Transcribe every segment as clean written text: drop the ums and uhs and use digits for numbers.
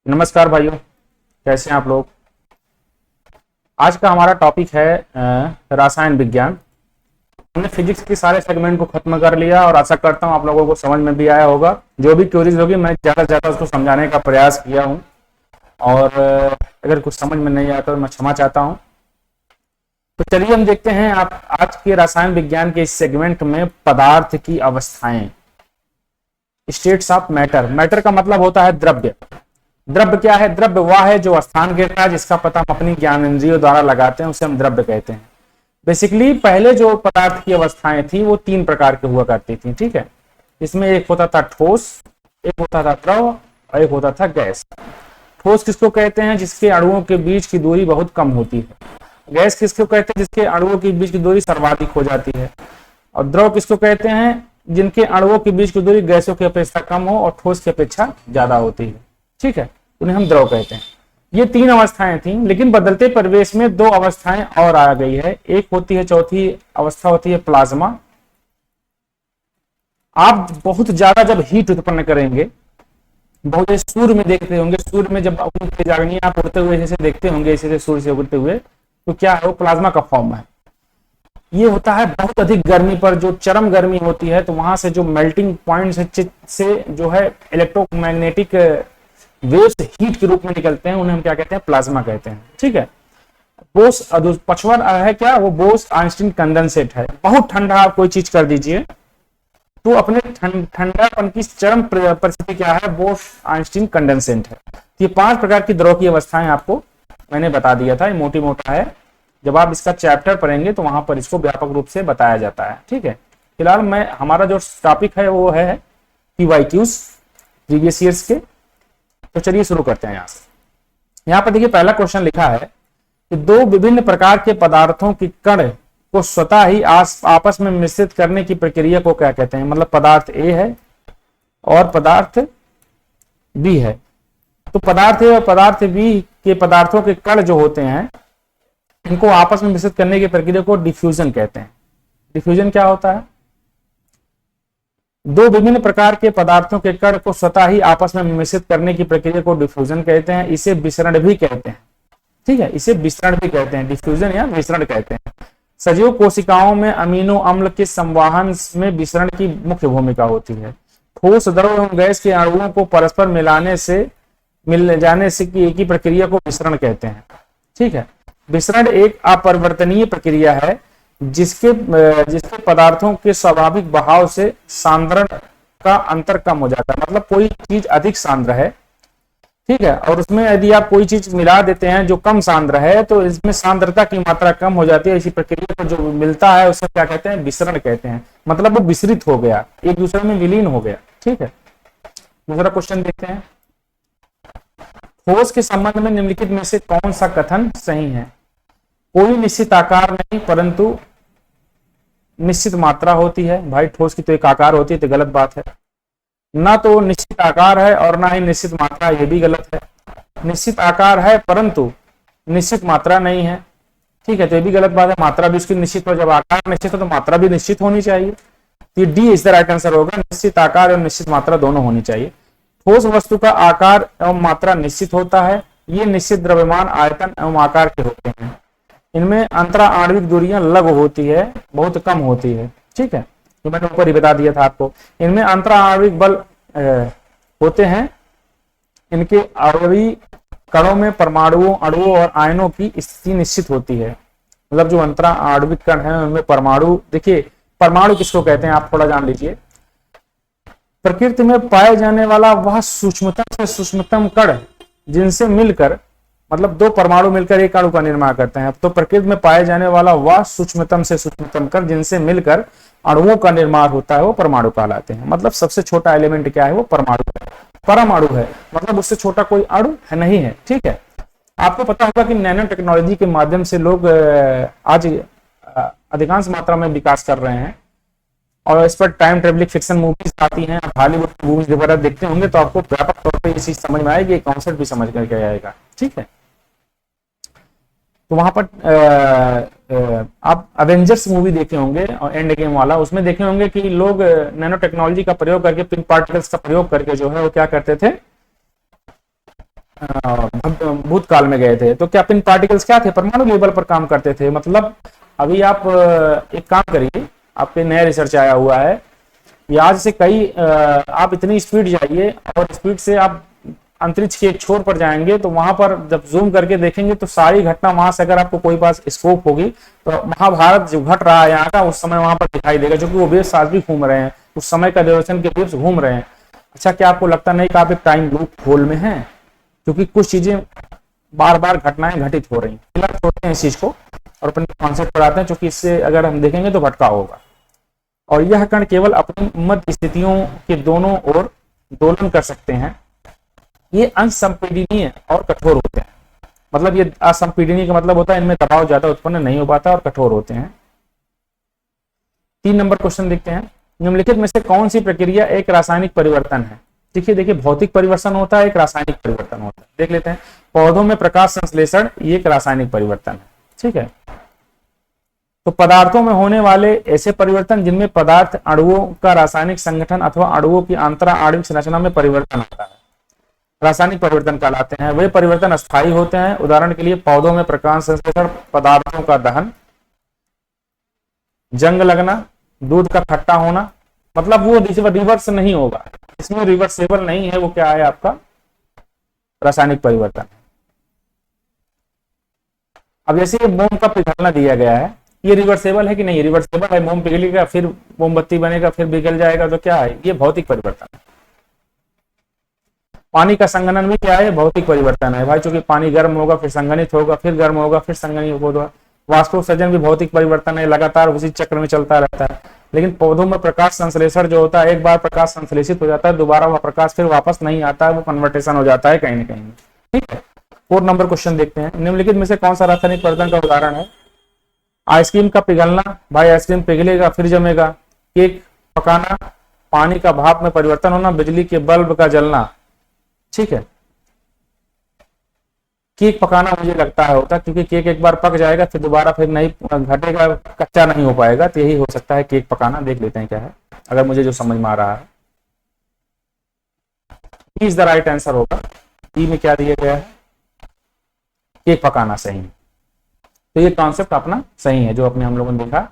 नमस्कार भाइयों, कैसे हैं आप लोग। आज का हमारा टॉपिक है रसायन विज्ञान। हमने फिजिक्स के सारे सेगमेंट को खत्म कर लिया और आशा करता हूं आप लोगों को समझ में भी आया होगा। जो भी क्वेरीज होगी मैं ज़्यादा से ज़्यादा उसको समझाने का प्रयास किया हूं और अगर कुछ समझ में नहीं आता तो मैं क्षमा चाहता हूं। तो चलिए हम देखते हैं आप आज के रसायन विज्ञान के इस सेगमेंट में पदार्थ की अवस्थाएं, स्टेट्स ऑफ मैटर। मैटर का मतलब होता है द्रव्य। द्रव्य क्या है? द्रव्य वह है जो स्थान घेरता है, जिसका पता हम अपनी ज्ञान इंद्रियों द्वारा लगाते हैं, उसे हम द्रव्य कहते हैं। बेसिकली पहले जो पदार्थ की अवस्थाएं थी वो तीन प्रकार की हुआ करती थी, ठीक है। इसमें एक होता था ठोस, एक होता था द्रव और एक होता था गैस। ठोस किसको कहते हैं? जिसके अणुओं के बीच की दूरी बहुत कम होती है। गैस किसको कहते हैं? जिसके अणुओं के बीच की दूरी सर्वाधिक हो जाती है। और द्रव किसको कहते हैं? जिनके अणुओं के बीच की दूरी गैसों की अपेक्षा कम हो और ठोस की अपेक्षा ज्यादा होती है, ठीक है। उन्हें हम द्रव कहते हैं। ये तीन अवस्थाएं थी, लेकिन बदलते परिवेश में दो अवस्थाएं और आ गई है। एक होती है, चौथी अवस्था होती है प्लाज्मा। आप बहुत ज्यादा जब हीट उत्पन्न करेंगे, बहुत सूर्य में देखते होंगे, सूर्य में जब तेज अग्नि आप उड़ते हुए जैसे देखते होंगे, ऐसे सूर्य से उड़ते हुए, तो क्या है? वो प्लाज्मा का फॉर्म है। ये होता है बहुत अधिक गर्मी पर, जो चरम गर्मी होती है, तो वहां से जो मेल्टिंग पॉइंट से जो है इलेक्ट्रोमैग्नेटिक वेव्स हीट के रूप में निकलते हैं, उन्हें हम क्या कहते हैं? प्लाज्मा कहते हैं, ठीक है। बोस पचवन है क्या? वो बोस आइंस्टीन कंडेंसेट है। बहुत ठंडा आप कोई चीज कर दीजिए तो अपने ठंडापन की चरम परिस्थिति क्या है? बोस आइंस्टीन कंडेंसेट है। ये पांच प्रकार की द्रव की अवस्थाएं आपको मैंने बता दिया था, मोटी मोटा है। जब आप इसका चैप्टर पढ़ेंगे तो वहां पर इसको व्यापक रूप से बताया जाता है, ठीक है। फिलहाल हमारा जो टॉपिक है वो है पीवाईक्यूज प्रीवियस ईयर्स के। तो चलिए शुरू करते हैं। यहाँ पर देखिए पहला क्वेश्चन लिखा है कि दो विभिन्न प्रकार के पदार्थों की कण को स्वतः ही आपस में मिश्रित करने की प्रक्रिया को क्या कहते हैं? मतलब पदार्थ ए है और पदार्थ बी है। तो पदार्थ ए और पदार्थ बी के पदार्थों के कण जो होते हैं, इनको आपस में मिश्रित करने की प्रक्रिया को डिफ्यूजन कहते हैं। डिफ्यूजन क्या होता है? दो विभिन्न प्रकार के पदार्थों के कण को स्वतः ही आपस में मिश्रित करने की प्रक्रिया को डिफ्यूजन कहते हैं। इसे विसरण भी कहते हैं, ठीक है। इसे विसरण भी कहते हैं, डिफ्यूजन या विसरण कहते हैं। सजीव कोशिकाओं में अमीनो अम्ल के संवाहन में विसरण की मुख्य भूमिका होती है। ठोस, द्रव एवं गैस के अणुओं को परस्पर मिल जाने से की एक ही प्रक्रिया को विसरण कहते हैं, ठीक है। विसरण एक अपरिवर्तनीय प्रक्रिया है जिसके पदार्थों के स्वाभाविक बहाव से सांद्रण का अंतर कम हो जाता है। मतलब कोई चीज अधिक सांद्र है, ठीक है, और उसमें यदि आप कोई चीज मिला देते हैं जो कम सांद्र है, तो इसमें सांद्रता की मात्रा कम हो जाती है। इसी प्रक्रिया को जो मिलता है उसे क्या कहते हैं? विसरण कहते हैं। मतलब वो विसरित हो गया, एक दूसरे में विलीन हो गया, ठीक है। दूसरा क्वेश्चन देखते हैं। ठोस के संबंध में निम्नलिखित में से कौन सा कथन सही है? कोई निश्चित आकार नहीं परंतु निश्चित मात्रा होती है। भाई ठोस की तो एक आकार होती है, तो गलत बात है। ना तो निश्चित आकार है और ना ही निश्चित मात्रा, ये भी गलत है। निश्चित आकार है परंतु निश्चित मात्रा नहीं है, ठीक है, तो ये भी गलत बात है। मात्रा भी उसकी निश्चित हो, जब आकार निश्चित हो तो मात्रा भी निश्चित होनी चाहिए। तो ये D is the right answer होगा। निश्चित आकार और निश्चित मात्रा दोनों होनी चाहिए। ठोस वस्तु का आकार एवं मात्रा निश्चित होता है। ये निश्चित द्रव्यमान, आयतन एवं आकार के होते हैं। इनमें अंतरा आणविक दूरियां लघु होती है, बहुत कम होती है, ठीक है, तो मैंने ऊपर ही बता दिया था आपको। इनमें अंतरा आणविक बल होते हैं। इनके अवयवी कणों में परमाणुओं, अणुओं और आयनों की स्थिति निश्चित होती है। मतलब जो अंतरा आणविक कण है उनमें परमाणु, देखिए परमाणु किसको कहते हैं आप थोड़ा जान लीजिए। प्रकृति में पाए जाने वाला वह सूक्ष्मतम से सूक्ष्मतम कण जिनसे मिलकर, मतलब दो परमाणु मिलकर एक अणु का निर्माण करते हैं। तो प्रकृति में पाए जाने वाला वह सूक्ष्मतम से सूक्ष्मतम कण जिनसे मिलकर अणुओं का निर्माण होता है वो परमाणु कहलाते हैं। मतलब सबसे छोटा एलिमेंट क्या है? वो परमाणु है, परमाणु है। मतलब उससे छोटा कोई अणु है नहीं है, ठीक है। आपको पता होगा कि नैनो टेक्नोलॉजी के माध्यम से लोग आज अधिकांश मात्रा में विकास कर रहे हैं और इस पर टाइम ट्रेवलिंग फिक्शन मूवीज आती हैं। आप हॉलीवुड मूवीज वगैरह देखते होंगे तो आपको व्यापक तौर पर ये चीज समझ में आएगी, कॉन्सेप्ट भी समझ करके आएगा, ठीक है। तो वहां पर आप अवेंजर्स मूवी देखे होंगे और एंड गेम वाला, उसमें देखे होंगे कि लोग नैनो टेक्नोलॉजी का प्रयोग करके, पिन पार्टिकल्स का प्रयोग करके जो है वो क्या करते थे, भूतकाल में गए थे। तो क्या पिन पार्टिकल्स क्या थे, परमाणु लेवल पर काम करते थे। मतलब अभी आप एक काम करिए, आपके नया रिसर्च आया हुआ है, या आज से कई आप इतनी स्पीड जाइए और स्पीड से आप अंतरिक्ष के एक छोर पर जाएंगे, तो वहां पर जब जूम करके देखेंगे तो सारी घटना वहां से, अगर आपको कोई पास स्कोप होगी तो महाभारत जो घट रहा है यहाँ का उस समय वहां पर दिखाई देगा, क्योंकि वो वेव्स आज भी घूम रहे हैं, उस समय का ड्यूरेशन के वेव्स घूम रहे हैं। अच्छा, क्या आपको लगता नहीं कि आप एक टाइम लूप होल में हैं, क्योंकि कुछ चीजें बार बार घटनाएं घटित हो रही हैं। फिलहाल छोड़ते हैं इस चीज को और अपने कॉन्सेप्ट पर आते हैं, क्योंकि इससे अगर हम देखेंगे तो भटकाव होगा। और यह कण केवल अपनी मध्य स्थितियों के दोनों ओर दोलन कर सकते हैं। ये असंपीडनीय और कठोर होते हैं। मतलब ये असंपीडनीय का मतलब होता है इनमें दबाव ज्यादा उत्पन्न नहीं हो पाता और कठोर होते हैं। 3 नंबर क्वेश्चन देखते हैं, निम्नलिखित में से कौन सी प्रक्रिया एक रासायनिक परिवर्तन है। देखिए भौतिक परिवर्तन होता है, एक रासायनिक परिवर्तन होता है। देख लेते हैं, पौधों में प्रकाश संश्लेषण, ये एक रासायनिक परिवर्तन है। ठीक है, तो पदार्थों में होने वाले ऐसे परिवर्तन जिनमें पदार्थ अणुओं का रासायनिक संगठन अथवा अणुओं की आंतरा आणविक संरचना में परिवर्तन होता है, रासायनिक परिवर्तन कहलाते हैं। वे परिवर्तन अस्थायी होते हैं। उदाहरण के लिए पौधों में प्रकाश संश्लेषण, पदार्थों का दहन, जंग लगना, दूध का खट्टा होना। मतलब वो रिवर्स नहीं होगा, इसमें रिवर्सेबल नहीं है। वो क्या है आपका रासायनिक परिवर्तन। अब जैसे ये मोम का पिघलना दिया गया है, ये रिवर्सेबल है कि नहीं, रिवर्सेबल है। मोम पिघलेगा, फिर मोमबत्ती बनेगा, फिर पिघल जाएगा, तो क्या है, ये भौतिक परिवर्तन है। पानी का संघनन भी क्या है, भौतिक परिवर्तन है भाई, चूंकि पानी गर्म होगा, फिर संघनित होगा, फिर गर्म होगा, फिर संघनित होगा। वाष्पोत्सर्जन भी भौतिक परिवर्तन है, लगातार उसी चक्र में चलता रहता है। लेकिन पौधों में प्रकाश संश्लेषण जो होता है, एक बार प्रकाश संश्लेषित हो जाता है, दोबारा वह प्रकाश फिर वापस नहीं आता है, वो कन्वर्टेशन हो जाता है कहीं ना कहीं। ठीक है, 4 नंबर क्वेश्चन देखते हैं, निम्नलिखित में से कौन सा रासायनिक परिवर्तन का उदाहरण है। आइसक्रीम का पिघलना, भाई आइसक्रीम पिघलेगा फिर जमेगा। केक पकाना, पानी का भाप में परिवर्तन होना, बिजली के बल्ब का जलना। ठीक है, केक पकाना मुझे लगता है होता, क्योंकि केक एक बार पक जाएगा फिर दोबारा फिर नहीं घटेगा, कच्चा नहीं हो पाएगा, तो यही हो सकता है केक पकाना। देख लेते हैं क्या है, अगर मुझे जो समझ में आ रहा है। इज द राइट आंसर होगा। ई में क्या दिया गया है, केक पकाना सही है। तो ये कॉन्सेप्ट अपना सही है जो अपने हम लोगों ने देखा।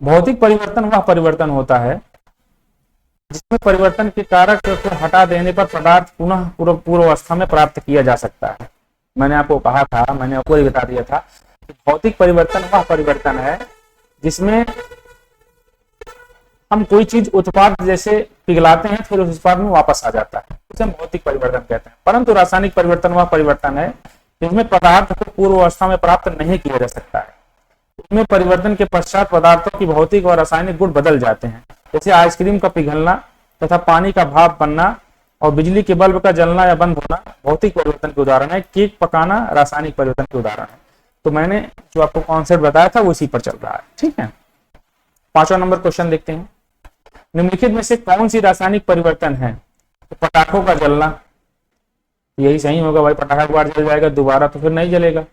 भौतिक परिवर्तन वह परिवर्तन होता है जिसमें परिवर्तन के कारक को हटा देने पर पदार्थ पुनः पूर्व अवस्था में प्राप्त किया जा सकता है। मैंने आपको कहा था, मैंने आपको ही बता दिया था कि भौतिक परिवर्तन वह परिवर्तन है जिसमें हम कोई चीज उत्पाद जैसे पिघलाते हैं, फिर उस उत्पाद में वापस आ जाता है, उसे हम भौतिक परिवर्तन कहते हैं। परंतु रासायनिक परिवर्तन वह परिवर्तन है जिसमें पदार्थ को पूर्व अवस्था में प्राप्त नहीं किया जा सकता है। इसमें परिवर्तन के पश्चात पदार्थों की भौतिक और रासायनिक गुण बदल जाते हैं। जैसे आइसक्रीम का पिघलना तथा पानी का भाप बनना और बिजली के बल्ब का जलना या बंद होना भौतिक परिवर्तन के उदाहरण है। केक पकाना रासायनिक परिवर्तन के उदाहरण है। तो मैंने जो आपको कॉन्सेप्ट बताया था वो इसी पर चल रहा है। ठीक है, 5वां नंबर क्वेश्चन देखते हैं, निम्नलिखित में से कौन सी रासायनिक परिवर्तन है। तो पटाखों का जलना, यही सही होगा भाई, पटाखा एक बार जल जाएगा दोबारा तो फिर नहीं जलेगा।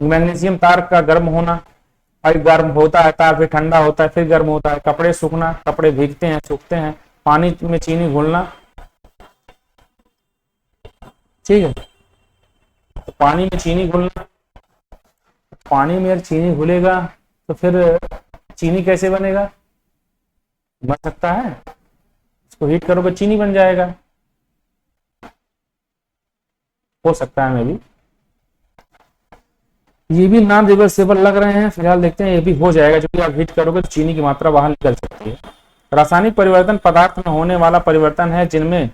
मैग्नीशियम तार का गर्म होना, भाई गर्म होता है तार, फिर ठंडा होता है, फिर गर्म होता है। कपड़े सूखना, कपड़े भीगते हैं सूखते हैं। पानी में चीनी घुलना, ठीक है, तो पानी में चीनी घुलना, पानी में चीनी घुलेगा तो फिर चीनी कैसे बनेगा, बन सकता है, इसको हीट करोगे चीनी बन जाएगा, हो सकता है मे भी। ये भी नॉन रिवर्सेबल लग रहे हैं, फिलहाल देखते हैं, ये भी हो जाएगा, क्योंकि आप हीट करोगे तो चीनी की मात्रा बाहर निकल सकती है। रासायनिक परिवर्तन पदार्थ में होने वाला परिवर्तन है जिनमें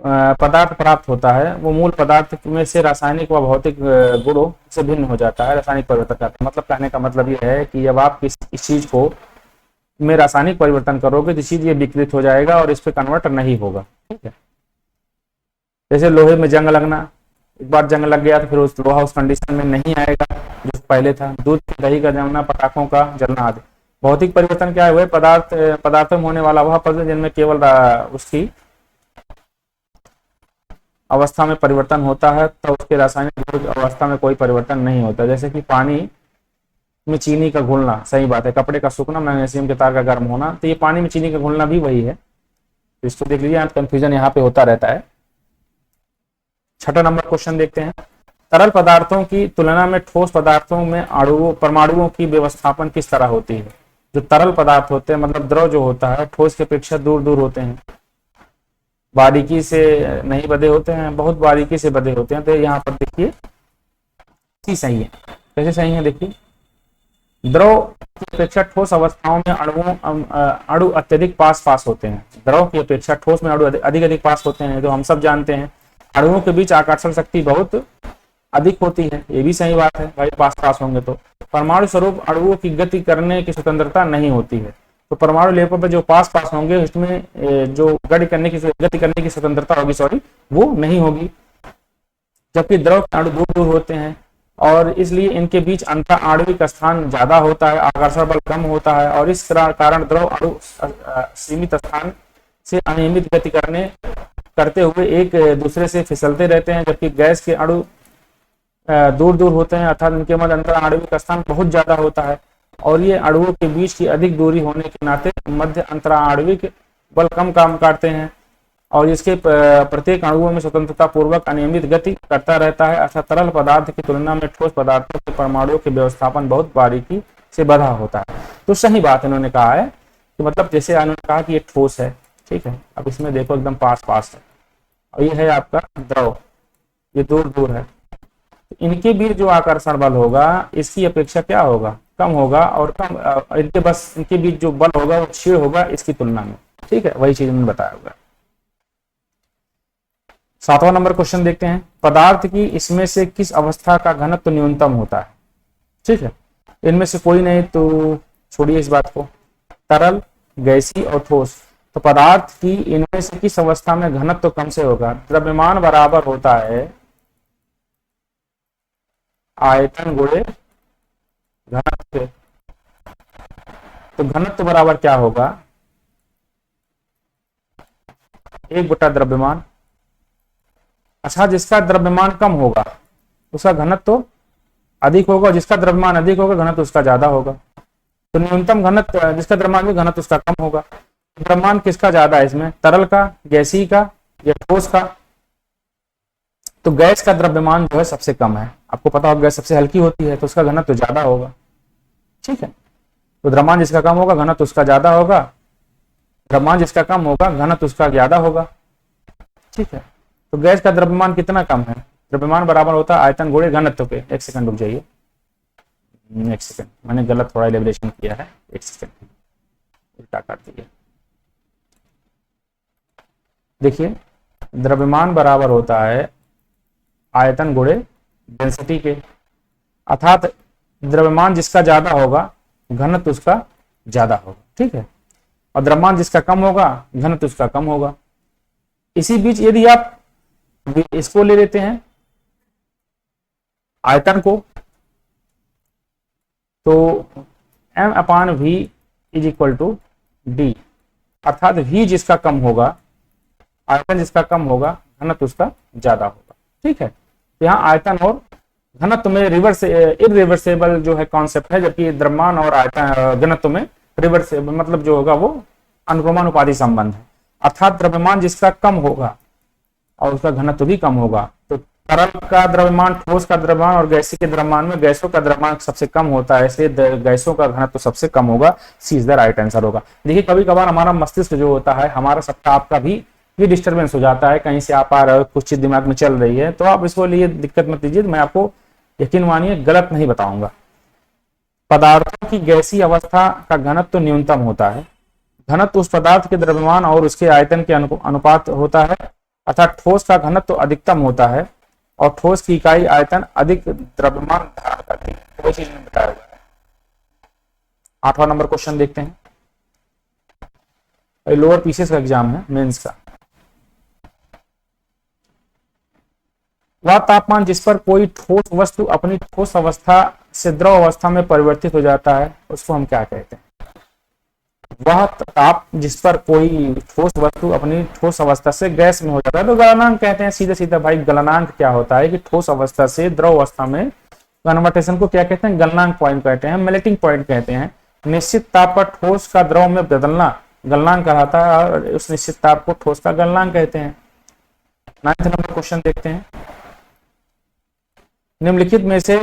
पदार्थ प्राप्त होता है, वो मूल पदार्थ में से रासायनिक व भौतिक गुणों से भिन्न हो जाता है। रासायनिक परिवर्तन का मतलब, कहने का मतलब ये है कि जब आप इस चीज को में रासायनिक परिवर्तन करोगे तो चीज ये विकृत हो जाएगा और इस पर कन्वर्ट नहीं होगा। ठीक है, जैसे लोहे में जंग लगना, एक बार जंग लग गया तो फिर उस लोहा उस कंडीशन में नहीं आएगा जो पहले था। दूध की दही का जमना, पटाखों का जलना आदि। भौतिक परिवर्तन क्या है, वह पदार्थों में होने वाला वह पदार्थ जिनमें केवल उसकी अवस्था में परिवर्तन होता है, तो उसके रासायनिक अवस्था में कोई परिवर्तन नहीं होता। जैसे कि पानी में चीनी का घुलना, सही बात है, कपड़े का सूखना, मैग्नीशियम के तार का गर्म होना, तो ये पानी में चीनी का घुलना भी वही है, तो इसको देख लीजिए, कंफ्यूजन यहाँ पे होता रहता है। 6 नंबर क्वेश्चन देखते हैं, तरल पदार्थों की तुलना में ठोस पदार्थों में अणुओं परमाणुओं की व्यवस्थापन किस तरह होती है। जो तरल पदार्थ होते हैं, मतलब द्रव जो होता है, ठोस की अपेक्षा दूर दूर होते हैं, बारीकी से नहीं बधे होते हैं, बहुत बारीकी से बधे होते हैं। तो यहाँ पर देखिए सही है, कैसे सही है, देखिए द्रव की अपेक्षा ठोस अवस्थाओं में अणु अत्यधिक पास पास होते हैं, द्रव की अपेक्षा ठोस में अणु अधिक अधिक पास होते हैं, तो हम सब जानते हैं। अणुओं के बीच आकर्षण शक्ति बहुत अधिक होती है, ये भी सही बात है भाई, पास पास होंगे तो। परमाणु स्वरूप अणुओं की गति करने की स्वतंत्रता नहीं होती है, तो परमाणु लेवल पर जो पास पास होंगे उसमें जो गति करने की स्वतंत्रता होगी, सॉरी, वो नहीं होगी। जबकि द्रव के अणु दूर दूर होते हैं और इसलिए इनके बीच अंतर आणविक स्थान ज्यादा होता है, आकर्षण बल कम होता है, और इस कारण द्रव अणु सीमित स्थान से अनियमित गति करते हुए एक दूसरे से फिसलते रहते हैं। जबकि गैस के अणु दूर दूर होते हैं, अर्थात इनके मध्य अंतर आणविक स्थान बहुत ज्यादा होता है, और ये अणुओं के बीच की अधिक दूरी होने के नाते मध्य अंतर आणविक बल कम काम करते हैं, और इसके प्रत्येक अणुओं में स्वतंत्रता पूर्वक अनियमित गति करता रहता है। अर्थात तरल पदार्थ की तुलना में ठोस पदार्थों के परमाणुओं के व्यवस्थापन बहुत बारीकी से बधा होता है। तो सही बात इन्होंने कहा है कि मतलब जैसे उन्होंने कहा कि ये ठोस है, ठीक है, अब इसमें देखो एकदम पास पास है, और ये है आपका द्रव, ये दूर दूर है, इनके बीच जो आकर्षण बल होगा इसकी अपेक्षा क्या होगा, कम होगा, और इनके बीच जो बल होगा वो क्षीण होगा इसकी तुलना में, ठीक है, वही चीज उन्होंने बताया होगा। 7वां नंबर क्वेश्चन देखते हैं, पदार्थ की इसमें से किस अवस्था का घनत्व न्यूनतम होता है। ठीक है, इनमें से कोई नहीं, तो छोड़िए इस बात को, तरल, गैसीय और ठोस। तो पदार्थ की इनमें से किस अवस्था में घनत्व कम से होगा। द्रव्यमान बराबर होता है आयतन गुणे घनत्व। तो घनत्व बराबर क्या होगा, 1 बटा द्रव्यमान। अच्छा, जिसका द्रव्यमान कम होगा उसका घनत्व अधिक होगा, जिसका द्रव्यमान अधिक होगा घनत्व उसका ज्यादा होगा। तो न्यूनतम घनत्व जिसका द्रव्यमान भी घनत्व उसका कम होगा। द्रव्यमान किसका ज्यादा है इसमें, तरल का, गैसीय का या ठोस का। तो गैस का द्रव्यमान जो है सबसे कम है, आपको पता होगा गैस सबसे हल्की होती है, तो उसका घनत्व ज्यादा होगा। ठीक है, तो द्रव्यमान जिसका कम होगा घनत्व उसका ज्यादा होगा, द्रव्यमान जिसका कम होगा घनत्व उसका ज्यादा होगा। ठीक है, तो गैस का द्रव्यमान कितना कम है, द्रव्यमान बराबर होता है आयतन गुणे घनत्व के। एक सेकंड रुक जाइए, एक सेकंड, मैंने गलत थोड़ा एलिब्रेशन किया है, एक सेकंड उल्टा कर दिया। देखिए, द्रव्यमान बराबर होता है आयतन गुणे डेंसिटी के, अर्थात द्रव्यमान जिसका ज्यादा होगा घनत्व उसका ज्यादा होगा। ठीक है, और द्रव्यमान जिसका कम होगा घनत्व उसका कम होगा। इसी बीच यदि आप इसको ले लेते हैं आयतन को, तो m/v is equal to d, अर्थात v जिसका कम होगा, आयतन जिसका कम होगा घनत्व उसका ज्यादा होगा। ठीक है, यहाँ आयतन और घनत्व में इरिवर्सिबल जो है कॉन्सेप्ट है, जबकि द्रव्यमान और आयतन घनत्व में रिवर्सिबल मतलब जो होगा वो अनुक्रमानुपाती संबंध है। अर्थात द्रव्यमान जिसका कम होगा और उसका घनत्व भी कम होगा। तो तरल का द्रव्यमान, ठोस का द्रव्यमान और गैसीय के द्रव्यमान में गैसों का द्रव्यमान सबसे कम होता है, इसलिए गैसों का घनत्व सबसे कम होगा। सी इज द राइट आंसर होगा। देखिए, कभी कभार हमारा मस्तिष्क जो होता है, हमारा सबका आपका भी ये डिस्टर्बेंस हो जाता है, कहीं से आप आ रहे हो, कुछ चीज दिमाग में चल रही है, तो आप इसको लिए दिक्कत मत लीजिए, मैं आपको यकीन मानिए गलत नहीं बताऊंगा। पदार्थों की गैसीय अवस्था का घनत्व न्यूनतम होता है, घनत्व उस पदार्थ के द्रव्यमान और उसके आयतन के अनुपात होता है, अर्थात ठोस का घनत्व अधिकतम होता है और ठोस की इकाई आयतन अधिक द्रव्यमान धारण करती है। वही चीज में बताया गया है। 8वां नंबर क्वेश्चन देखते हैं, लोअर पीसीएस का एग्जाम है, मेंस का। वह तापमान जिस पर कोई ठोस वस्तु अपनी ठोस अवस्था से द्रव अवस्था में परिवर्तित हो जाता है उसको हम क्या कहते हैं। वह ताप जिस पर कोई ठोस वस्तु अपनी ठोस अवस्था से गैस में हो जाता है तो गलनांक कहते हैं। सीधे सीधा भाई, गलनांक क्या होता है कि ठोस अवस्था से द्रव अवस्था में कन्वर्टेशन को क्या कहते हैं, गलनांक पॉइंट कहते हैं, मेल्टिंग पॉइंट कहते हैं। निश्चित ताप पर ठोस का द्रव में बदलना गलनांक कहलाता है और उस निश्चित ताप को ठोस का गलनांक कहते हैं। 9th नंबर क्वेश्चन देखते हैं। निम्नलिखित में से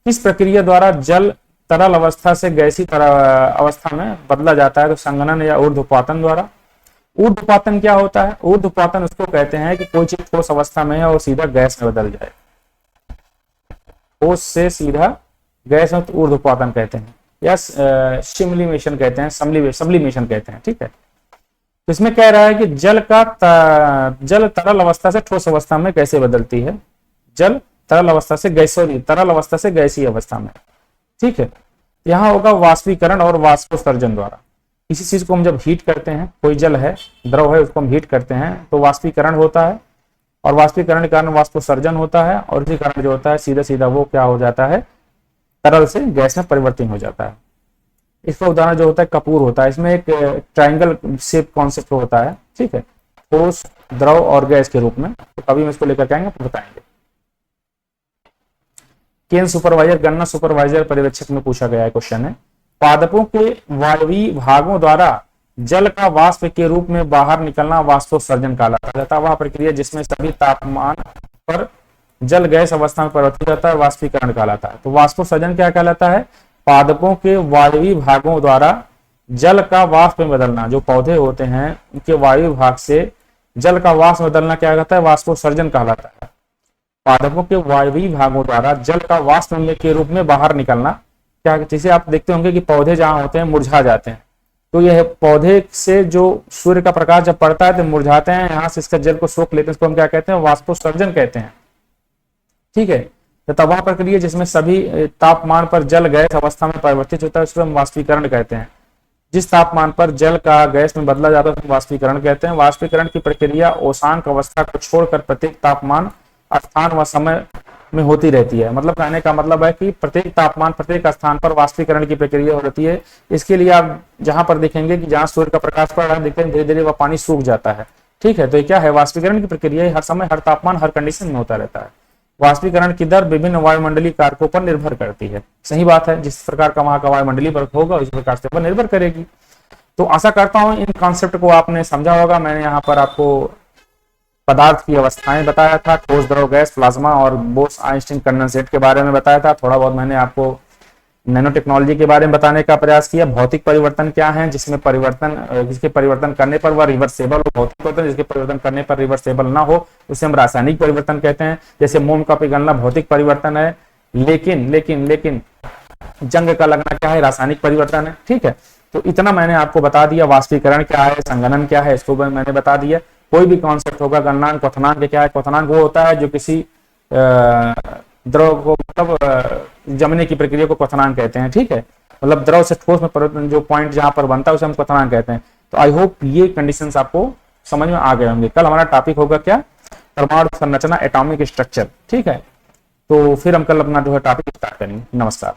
किस प्रक्रिया द्वारा जल तरल अवस्था से गैसीय अवस्था में बदला जाता है? तो संघनन या ऊर्ध्वपातन द्वारा। ऊर्ध्वपातन क्या होता है? ऊर्ध्वपातन उसको कहते हैं कि कोई चीज ठोस अवस्था में है और सीधा गैस में बदल जाए, ठोस से सीधा गैस में, तो ऊर्ध्वपातन कहते हैं या सिमलिमेशन कहते हैं, सब्लिमेशन कहते हैं। ठीक है, तो इसमें कह रहा है कि जल तरल अवस्था से ठोस अवस्था में कैसे बदलती है? जल तरल अवस्था से तरल अवस्था से गैसीय अवस्था में। ठीक है, यहाँ होगा वाष्पीकरण और वाष्पोत्सर्जन द्वारा। किसी चीज को हम जब हीट करते हैं, कोई जल है, द्रव है, उसको हम हीट करते हैं तो वाष्पीकरण होता है और वाष्पीकरण के कारण वाष्पोत्सर्जन होता है और इसी कारण जो होता है सीधा सीधा वो क्या हो जाता है, तरल से गैस में परिवर्तन हो जाता है। इसका उदाहरण जो होता है कपूर होता है। इसमें एक ट्रायंगल शेप कॉन्सेप्ट होता है। ठीक है, ठोस, द्रव और गैस के रूप में। तो कभी हम इसको लेकर के आएंगे तो बताएंगे। केन सुपरवाइजर गणना सुपरवाइजर पर्यवेक्षक में पूछा गया है क्वेश्चन है। पादपों के वायवीय भागों द्वारा जल का वाष्प के रूप में बाहर निकलना वाष्पोत्सर्जन कहलाता है। वह प्रक्रिया जिसमें सभी तापमान पर जल गैस अवस्था में परिवर्तित होता है वाष्पीकरण कहलाता है। तो वाष्पोत्सर्जन क्या कहलाता है? पादपों के वायवीय भागों द्वारा जल का वाष्प में बदलना। जो पौधे होते हैं उनके वायवीय भाग से जल का वाष्प बदलना क्या कहता है? वाष्पोत्सर्जन कहलाता है। पादपों के वायवीय भागों द्वारा जल का वाष्प के रूप में बाहर निकलना क्या, जैसे आप देखते होंगे कि पौधे जहां होते हैं मुरझा जाते हैं, तो यह पौधे से जो सूर्य का प्रकाश जब पड़ता है तो मुरझाते हैं, यहाँ से इसका जल को सोख लेते हैं, इसको हम क्या कहते हैं? वाष्पोत्सर्जन कहते हैं। ठीक है, तो वह प्रक्रिया जिसमें सभी तापमान पर जल गैस अवस्था में परिवर्तित होता है उसको हम वाष्पीकरण कहते हैं। जिस तापमान पर जल का गैस में बदला जाता है उसको वाष्पीकरण कहते हैं। वाष्पीकरण की प्रक्रिया ओशांक अवस्था को छोड़कर प्रत्येक तापमान, स्थान व समय में होती रहती है। मतलब कहने का मतलब है कि प्रत्येक तापमान, प्रत्येक स्थान पर वाष्पीकरण की प्रक्रिया होती है। इसके लिए आप जहां पर देखेंगे कि जहां सूर्य का प्रकाश पड़ रहा है, देखते हैं धीरे धीरे वह पानी सूख जाता है। ठीक है, तो ये क्या है? वाष्पीकरण की प्रक्रिया हर समय, हर तापमान, हर कंडीशन में होता रहता है। वाष्पीकरण की दर विभिन्न वायुमंडलीय कारकों पर निर्भर करती है। सही बात है, जिस प्रकार का वहां का वायुमंडलीय वर्ग होगा उस प्रकार से पर निर्भर करेगी। तो आशा करता हूं इन कॉन्सेप्ट को आपने समझा होगा। मैंने यहाँ पर आपको पदार्थ की अवस्थाएं बताया था, ठोस, द्रव, गैस, प्लाज्मा और बोस आइंस्टीन कंडेंसेट के बारे में बताया था। थोड़ा बहुत मैंने आपको नैनो टेक्नोलॉजी के बारे में बताने का प्रयास किया। भौतिक परिवर्तन क्या है, जिसके परिवर्तन करने पर वह रिवर्सेबल हो। भौतिक परिवर्तन जिसके परिवर्तन करने पर रिवर्सेबल ना हो उसे हम रासायनिक परिवर्तन कहते हैं। जैसे मोम का पिघलना भौतिक परिवर्तन है, लेकिन जंग का लगना क्या है? रासायनिक परिवर्तन है। ठीक है, तो इतना मैंने आपको बता दिया। वाष्पीकरण क्या है, संघनन क्या है, इसको मैंने बता दिया। कोई भी कॉन्सेप्ट होगा, गलनांक, क्वथनांक क्या है? क्वथनांक वो होता है जो किसी द्रव को, मतलब जमने की प्रक्रिया को क्वथनांक कहते हैं। ठीक है, मतलब द्रव से ठोस में परिवर्तन जो पॉइंट जहां पर बनता है उसे हम क्वथनांक कहते हैं। तो आई होप ये कंडीशंस आपको समझ में आ गए होंगे। कल हमारा टॉपिक होगा क्या? परमाणु संरचना, एटॉमिक स्ट्रक्चर। ठीक है, तो फिर हम कल अपना जो है टॉपिक स्टार्ट करेंगे। नमस्कार।